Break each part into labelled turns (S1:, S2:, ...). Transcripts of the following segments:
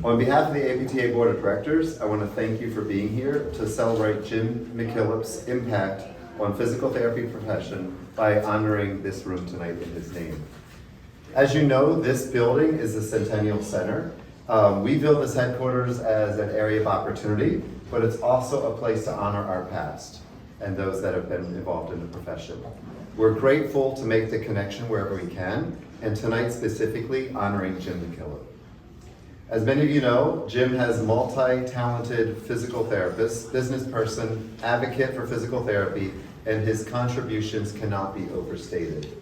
S1: On behalf of the APTA Board of Directors, I want to thank you for being here to celebrate Jim McKillip's impact on physical therapy profession by honoring this room tonight in his name. As you know, this building is the Centennial Center. We built this headquarters as an area of opportunity, but it's also a place to honor our past and those that have been involved in the profession. We're grateful to make the connection wherever we can, and tonight specifically honoring Jim McKillip. As many of you know, Jim has multi-talented physical therapist, business person, advocate for physical therapy, and his contributions cannot be overstated.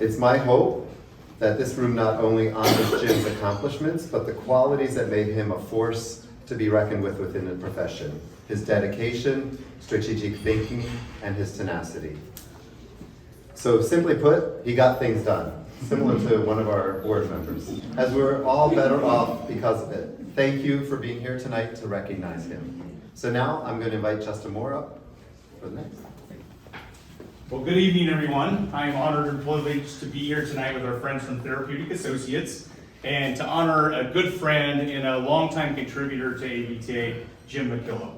S1: It's my hope that this room not only honors Jim's accomplishments, but the qualities that made him a force to be reckoned with within the profession. His dedication, strategic thinking, and his tenacity. So simply put, he got things done, similar to one of our board members, as we're all better off because of it. Thank you for being here tonight to recognize him. So now I'm going to invite Justin Moore up for the next.
S2: Well, good evening, everyone. I am honored and privileged to be here tonight with our friends from Therapeutic Associates and to honor a good friend and a longtime contributor to APTA, Jim McKillip.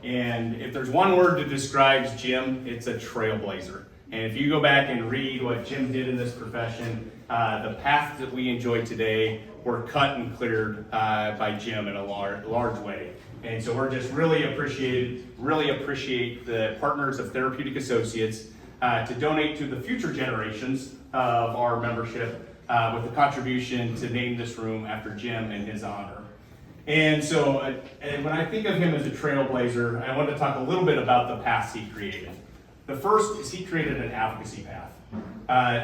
S2: And if there's one word that describes Jim, it's a trailblazer. And if you go back and read what Jim did in this profession, the path that we enjoy today were cut and cleared by Jim in a large way. And so we're just really appreciate the partners of Therapeutic Associates to donate to the future generations of our membership with the contribution to name this room after Jim in his honor. And so and when I think of him as a trailblazer, I want to talk a little bit about the paths he created. The first is he created an advocacy path.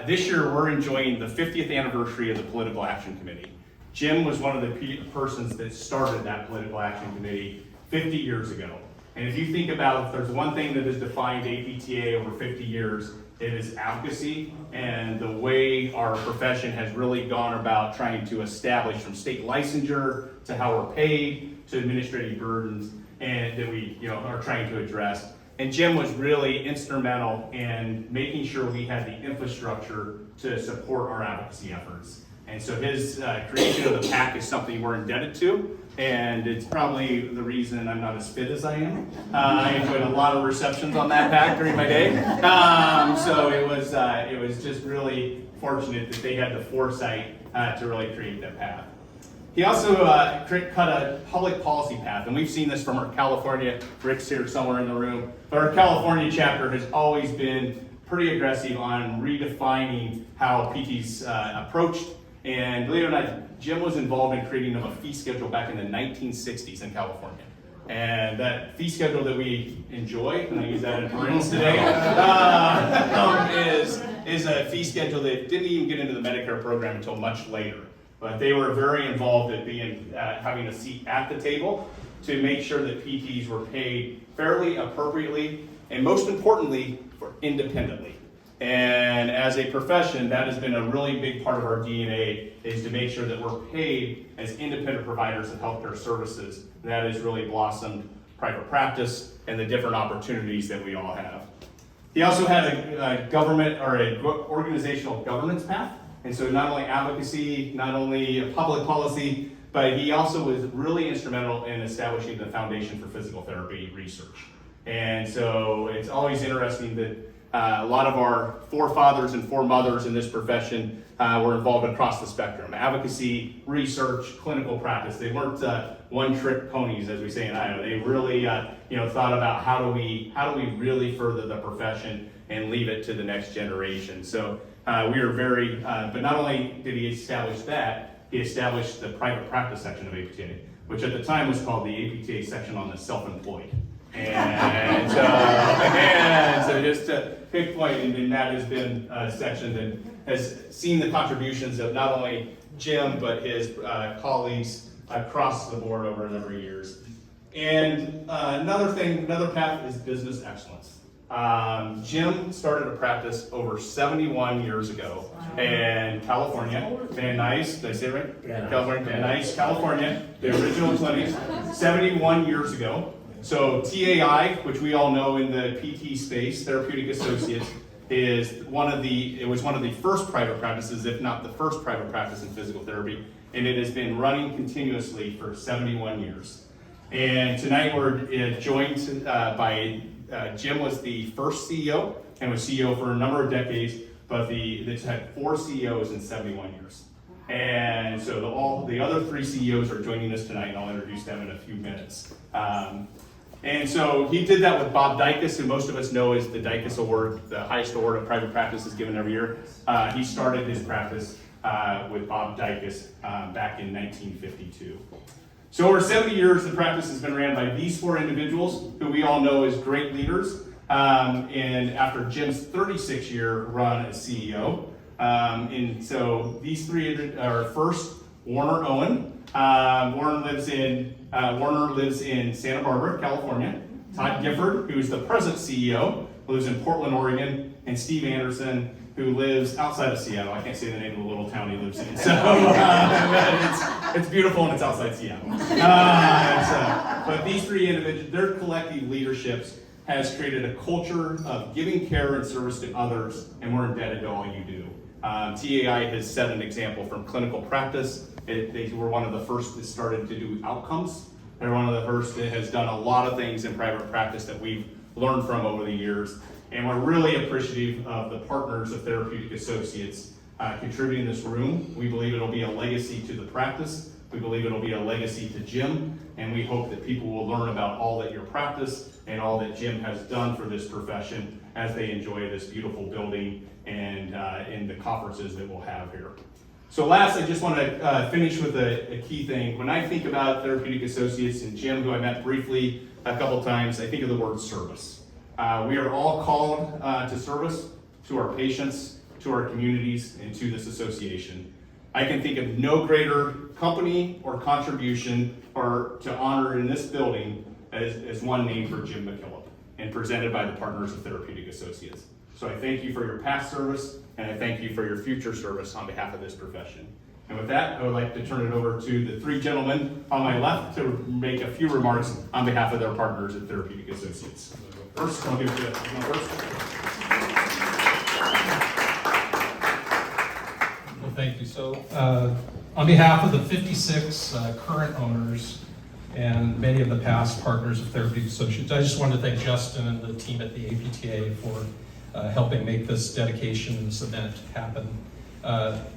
S2: This year we're enjoying the 50th anniversary of the Political Action Committee. Jim was one of the persons that started that Political Action Committee 50 years ago. And if you think about if there's one thing that has defined APTA over 50 years, it is advocacy and the way our profession has really gone about trying to establish from state licensure to how we're paid to administrative burdens and that we are trying to address. And Jim was really instrumental in making sure we had the infrastructure to support our advocacy efforts. And so his creation of the PAC is something we're indebted to, and it's probably the reason I'm not as fit as I am. I enjoyed a lot of receptions on that PAC during my day. So it was just really fortunate that they had the foresight to really create that path. He also cut a public policy path, and we've seen this from our California, Rick's here somewhere in the room, but our California chapter has always been pretty aggressive on redefining how PT's approached. And believe it or not, Jim was involved in creating a fee schedule back in the 1960s in California. And that fee schedule that we enjoy, and I use that in parents today, is a fee schedule that didn't even get into the Medicare program until much later. But they were very involved at having a seat at the table to make sure that PTs were paid fairly, appropriately, and most importantly, independently. And as a profession, that has been a really big part of our DNA, is to make sure that we're paid as independent providers of healthcare services. And that has really blossomed private practice and the different opportunities that we all have. He also had a government or an organizational governance path. And so not only advocacy, not only public policy, but he also was really instrumental in establishing the Foundation for Physical Therapy Research. And so it's always interesting that a lot of our forefathers and foremothers in this profession were involved across the spectrum. Advocacy, research, clinical practice. They weren't one-trick ponies, as we say in Iowa. They really thought about how do we really further the profession and leave it to the next generation. So we are very, but not only did he establish that, he established the private practice section of APTA, which at the time was called the APTA section on the self-employed. And so just to pinpoint, and that has been a section that has seen the contributions of not only Jim, but his colleagues across the board over a number of years. And another path is business excellence. Jim started a practice over 71 years ago in California, Van Nuys, did I say it right? Yeah. California, Van Nuys, California, the original clinic, 71 years ago. So TAI, which we all know in the PT space, Therapeutic Associates, it was one of the first private practices, if not the first private practice in physical therapy, and it has been running continuously for 71 years. And tonight we're joined by Jim was the first CEO and was CEO for a number of decades, but it's had 4 CEOs in 71 years. And so all the other 3 CEOs are joining us tonight, and I'll introduce them in a few minutes. And so he did that with Bob Dicus, who most of us know is the Dicus Award, the highest award of private practice is given every year. He started his practice with Bob Dicus back in 1952. So over 70 years, the practice has been ran by these 4 individuals, who we all know as great leaders. And after Jim's 36-year run as CEO, and so these 3 are first Warner Owen. Warner lives in Santa Barbara, California. Todd Gifford, who's the present CEO, lives in Portland, Oregon, and Steve Anderson, who lives outside of Seattle. I can't say the name of the little town he lives in. So it's beautiful and it's outside Seattle. But these 3 individuals, their collective leaderships has created a culture of giving care and service to others, and we're indebted to all you do. TAI has set an example from clinical practice. They were one of the first that started to do outcomes. They're one of the first that has done a lot of things in private practice that we've learned from over the years. And we're really appreciative of the partners of Therapeutic Associates contributing this room. We believe it'll be a legacy to the practice. We believe it'll be a legacy to Jim. And we hope that people will learn about all that your practice and all that Jim has done for this profession as they enjoy this beautiful building and in the conferences that we'll have here. So last, I just want to finish with a key thing. When I think about Therapeutic Associates and Jim, who I met briefly a couple times, I think of the word service. We are all called to service to our patients, to our communities, and to this association. I can think of no greater company or contribution or to honor in this building as one name for Jim McKillip, and presented by the partners of Therapeutic Associates. So I thank you for your past service, and I thank you for your future service on behalf of this profession. And with that, I would like to turn it over to the 3 gentlemen on my left to make a few remarks on behalf of their partners at Therapeutic Associates. First, I'll give it to you first.
S3: Well, thank you. So, on behalf of the 56 current owners and many of the past partners of Therapeutic Associates, I just wanted to thank Justin and the team at the APTA for helping make this dedication and this event happen.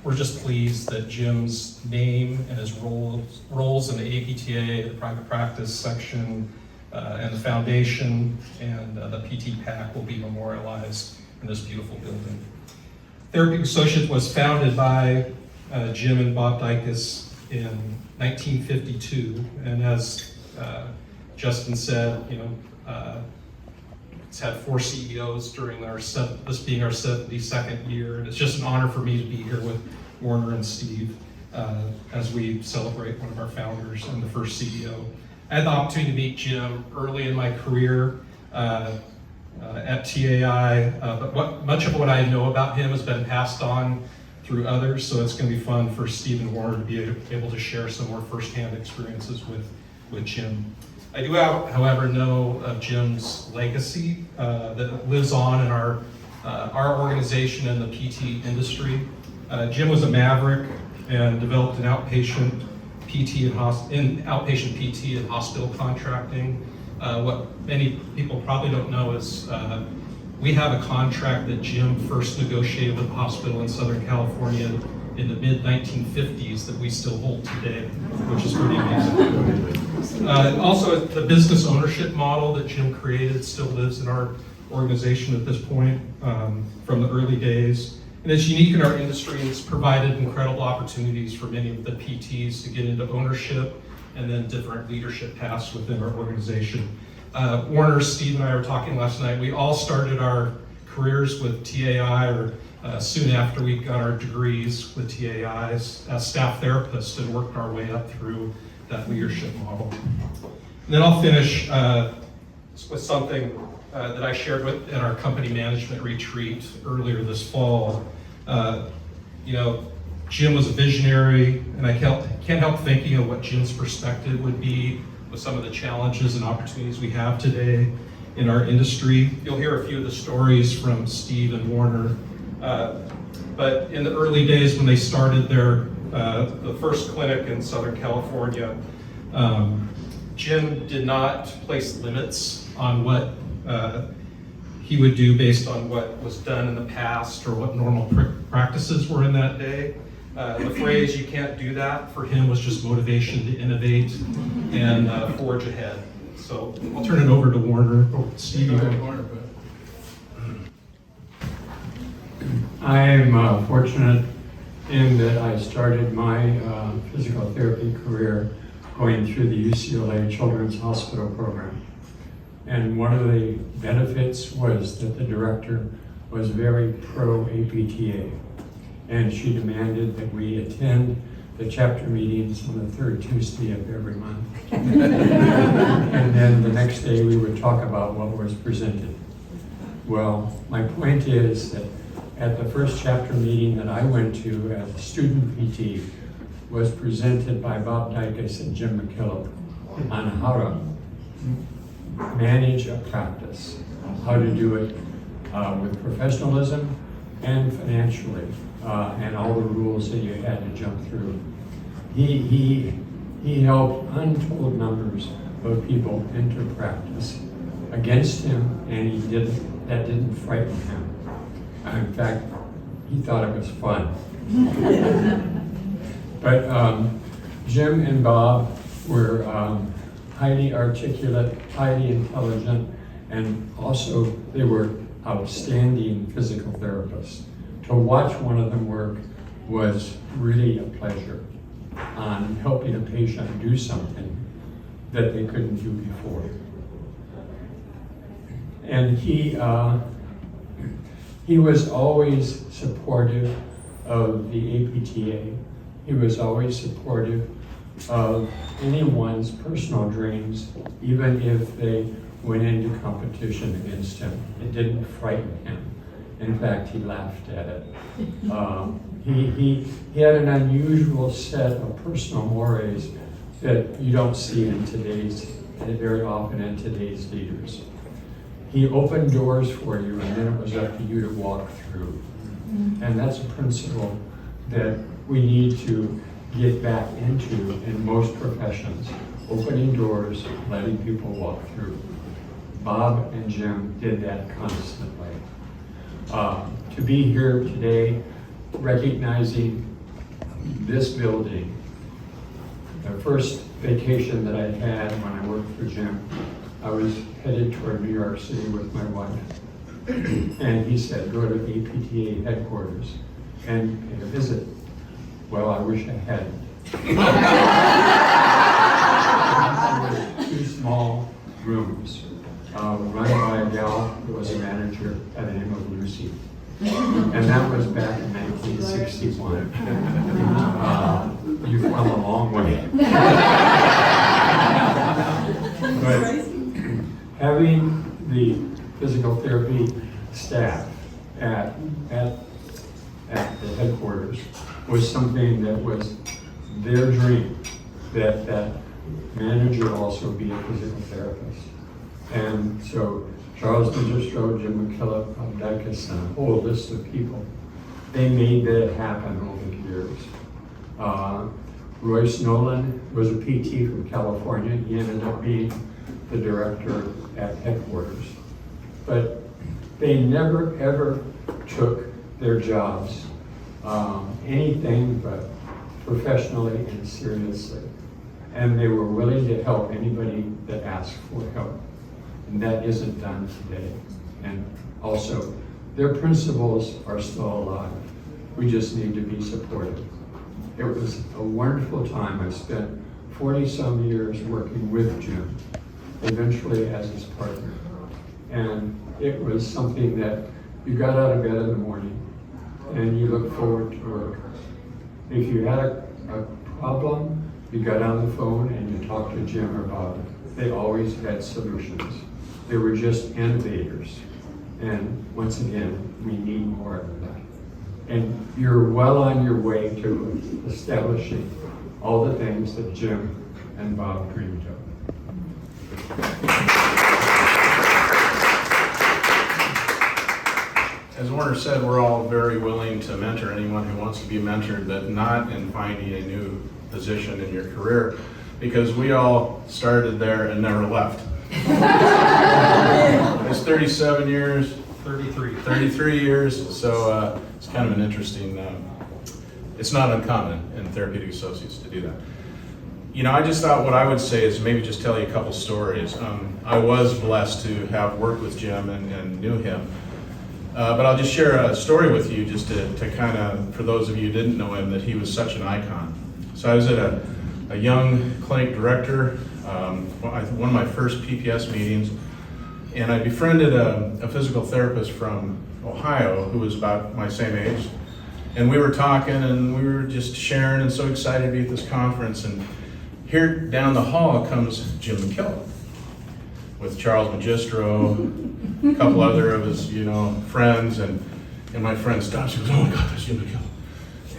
S3: We're just pleased that Jim's name and his roles in the APTA, the private practice section, and the foundation and the PT PAC will be memorialized in this beautiful building. Therapeutic Associates was founded by Jim and Bob Dicus in 1952, and as Justin said, it's had 4 CEOs during this being our 72nd year, and it's just an honor for me to be here with Warner and Steve as we celebrate one of our founders and the first CEO. I had the opportunity to meet Jim early in my career at TAI, but much of what I know about him has been passed on through others, so it's going to be fun for Steve and Warner to be able to share some more firsthand experiences with Jim. I do, however, know of Jim's legacy that lives on in our organization and the PT industry. Jim was a maverick and developed an outpatient PT and hospital contracting. What many people probably don't know is we have a contract that Jim first negotiated with a hospital in Southern California in the mid-1950s that we still hold today, which is pretty amazing. Also, the business ownership model that Jim created still lives in our organization at this point from the early days. And it's unique in our industry, and it's provided incredible opportunities for many of the PTs to get into ownership and then different leadership paths within our organization. Warner, Steve, and I were talking last night. We all started our careers with TAI, or soon after we got our degrees with TAI as staff therapists, and worked our way up through that leadership model. And then I'll finish with something that I shared at our company management retreat earlier this fall. Jim was a visionary, and I can't help thinking of what Jim's perspective would be with some of the challenges and opportunities we have today. in our industry. You'll hear a few of the stories from Steve and Warner. But in the early days when they started the first clinic in Southern California, Jim did not place limits on what he would do based on what was done in the past or what normal practices were in that day. The phrase, "you can't do that," for him was just motivation to innovate and forge ahead. So I'll turn it over to Warner. Oh, Steve, you want to-
S4: I'm fortunate in that I started my physical therapy career going through the UCLA Children's Hospital program. And one of the benefits was that the director was very pro-APTA. And she demanded that we attend the chapter meetings on the third Tuesday of every month. And then the next day we would talk about what was presented. Well, my point is that at the first chapter meeting that I went to as a student PT was presented by Bob Dicus and Jim McKillip on how to manage a practice, how to do it with professionalism and financially, and all the rules that you had to jump through. He helped untold numbers of people into practice against him, and that didn't frighten him. In fact, he thought it was fun. But Jim and Bob were highly articulate, highly intelligent, and also they were outstanding physical therapists. To watch one of them work was really a pleasure on helping a patient do something that they couldn't do before. And he was always supportive of the APTA. He was always supportive of anyone's personal dreams, even if they went into competition against him. It didn't frighten him. In fact, he laughed at it. He had an unusual set of personal mores that you don't see very often in today's leaders. He opened doors for you, and then it was up to you to walk through. And that's a principle that we need to get back into in most professions, opening doors, letting people walk through. Bob and Jim did that constantly. To be here today, recognizing this building, the first vacation that I had when I worked for Jim, I was headed toward New York City with my wife. And he said, go to APTA headquarters and pay a visit. Well, I wish I hadn't. There were 2 small rooms run by a gal who was a manager by the name of Lucy. And that was back in 1961. You've come a long way. But having the physical therapy staff at the headquarters was something that was their dream, that manager also be a physical therapist. And so Charles Diggerstro, Jim McKillip, Bob Dicus, and a whole list of people, they made that happen over the years. Royce Nolan was a PT from California. He ended up being the director at headquarters. But they never ever took their jobs anything but professionally and seriously. And they were willing to help anybody that asked for help. And that isn't done today. And also, their principles are still alive. We just need to be supportive. It was a wonderful time. I spent 40-some years working with Jim, eventually as his partner. And it was something that you got out of bed in the morning and you look forward to work. If you had a problem, you got on the phone and you talked to Jim or Bob. They always had solutions. They were just innovators. And once again, we need more of that. And you're well on your way to establishing all the things that Jim and Bob dreamed of.
S5: as Warner said, we're all very willing to mentor anyone who wants to be mentored, but not in finding a new position in your career, because we all started there and never left. It's 37 years, 33 years, so it's kind of an interesting, it's not uncommon in therapeutic associates to do that. You know, I just thought what I would say is maybe just tell you a couple stories. I was blessed to have worked with Jim and knew him. But I'll just share a story with you just to kind of, for those of you who didn't know him, that he was such an icon. So I was at a young clinic director, one of my first PPS meetings, and I befriended a physical therapist from Ohio who was about my same age. And we were talking and we were just sharing and so excited to be at this conference. And here down the hall comes Jim McKillip with Charles Magistro, a couple other of his, friends, and my friend stops and goes, "Oh my God, that's Jim McKillip."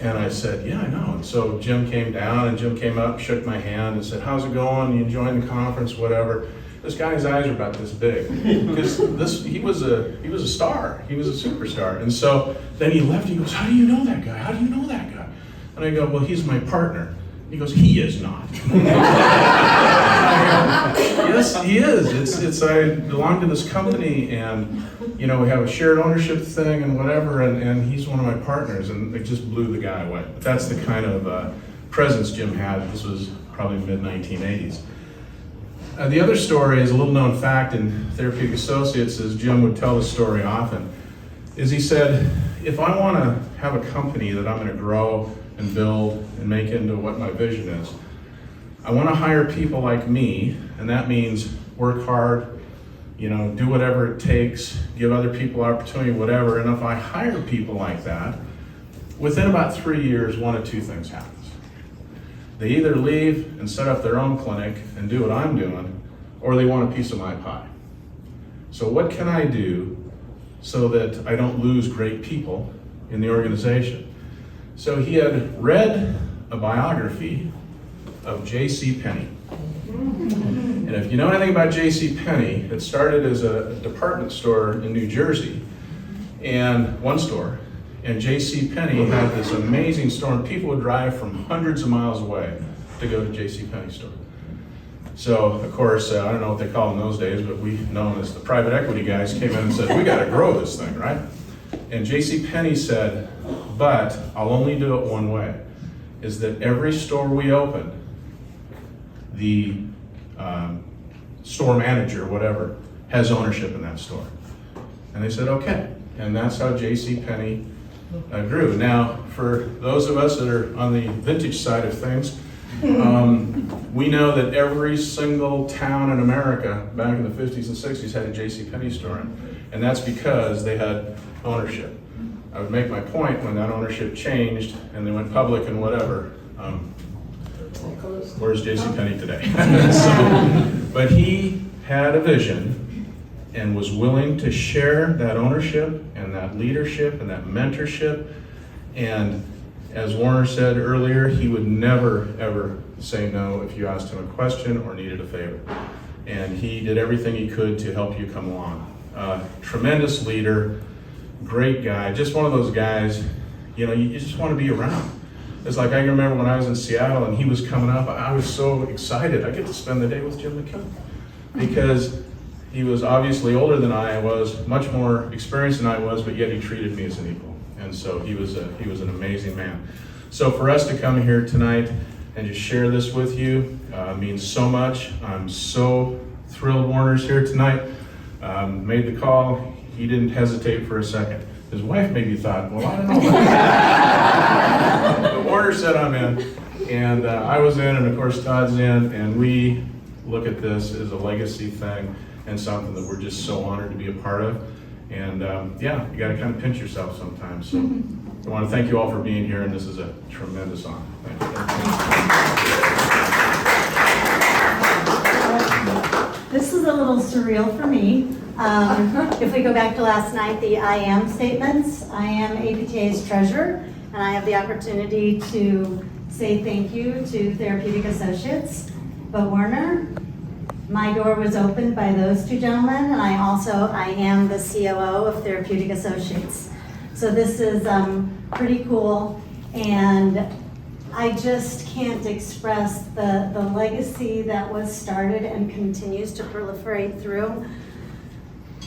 S5: And I said, "Yeah, I know." And so Jim came down and Jim came up, shook my hand and said, "How's it going? You enjoying the conference, whatever?" This guy's eyes are about this big because he was a star. He was a superstar. And so then he left. He goes, "How do you know that guy? How do you know that guy?" And I go, "Well, he's my partner." He goes, "He is not." I go, "Yes, he is. I belong to this company, and we have a shared ownership thing and whatever, and he's one of my partners." And it just blew the guy away. But that's the kind of presence Jim had. This was probably mid-1980s. The other story is a little known fact in Therapeutic Associates, as Jim would tell the story often, is he said, if I want to have a company that I'm going to grow and build and make into what my vision is, I want to hire people like me, and that means work hard, do whatever it takes, give other people opportunity, whatever. And if I hire people like that, within about 3 years, one of two things happens. They either leave and set up their own clinic and do what I'm doing, or they want a piece of my pie. So what can I do so that I don't lose great people in the organization? So he had read a biography of J.C. Penney. And if you know anything about J.C. Penney, it started as a department store in New Jersey, and one store. And J.C. Penney had this amazing store, and people would drive from hundreds of miles away to go to J.C. Penney store. So, of course, I don't know what they call them those days, but we know them as the private equity guys came in and said, "We got to grow this thing, right?" And J.C. Penney said, "But I'll only do it one way, is that every store we open, the store manager, whatever, has ownership in that store." And they said, "Okay." And that's how J.C. Penney grew. Now, for those of us that are on the vintage side of things, we know that every single town in America back in the 50s and 60s had a J.C. Penney store in, and that's because they had ownership. I would make my point when that ownership changed and they went public and whatever. Where's J.C. Penney today? But he had a vision and was willing to share that ownership and that leadership and that mentorship. And as Warner said earlier, he would never, ever say no if you asked him a question or needed a favor. And he did everything he could to help you come along. Tremendous leader, great guy, just one of those guys, you just want to be around. It's like, I can remember when I was in Seattle and he was coming up, I was so excited. I get to spend the day with Jim McKillip because he was obviously older than I was, much more experienced than I was, but yet he treated me as an equal. And so he was an amazing man. So for us to come here tonight and just share this with you means so much. I'm so thrilled Warner's here tonight. Made the call. He didn't hesitate for a second. His wife maybe thought, well, I don't know. But Warner said I'm in. And I was in, and of course Todd's in, and we look at this as a legacy thing and something that we're just so honored to be a part of. And you got to kind of pinch yourself sometimes. So I want to thank you all for being here, and this is a tremendous honor. Thank you.
S6: This is a little surreal for me. If we go back to last night, the I am statements, I am APTA's treasurer, and I have the opportunity to say thank you to Therapeutic Associates. But Warner, my door was opened by those two gentlemen, and I am the COO of Therapeutic Associates. So this is pretty cool, and I just can't express the legacy that was started and continues to proliferate through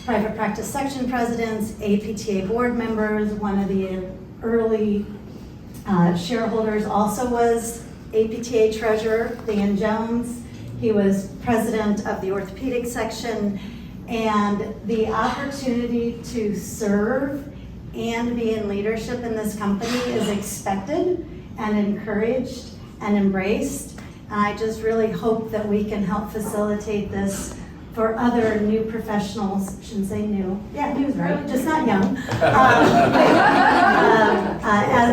S6: private practice section presidents, APTA board members. One of the early shareholders also was APTA treasurer, Dan Jones. He was president of the orthopedic section, and the opportunity to serve and be in leadership in this company is expected and encouraged and embraced. And I just really hope that we can help facilitate this for other new professionals. Shouldn't say new. Yeah, new is right, just not young.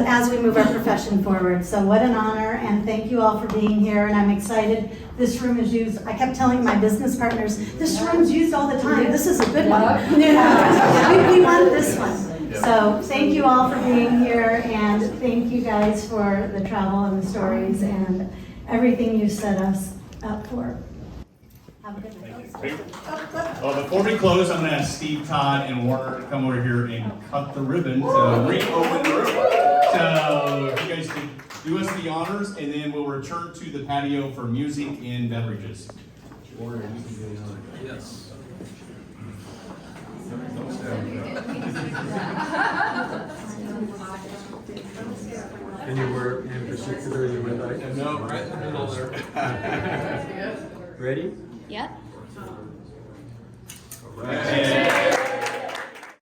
S6: As we move our profession forward. So what an honor, and thank you all for being here, and I'm excited. This room is used, I kept telling my business partners, this room's used all the time. This is a good one. We want this one. So thank you all for being here, and thank you guys for the travel and the stories and everything you set us up for. Have a good night.
S2: Well, before we close, I'm gonna ask Steve, Todd, and Warner to come over here and cut the ribbon to reopen the room. So if you guys could do us the honors, and then we'll return to the patio for music and beverages.
S7: Warner, you can do the honor. Yes.
S8: And you were in particular, you went like,
S7: No, right in the middle there.
S8: ready?
S9: Yep.
S8: All right.
S2: And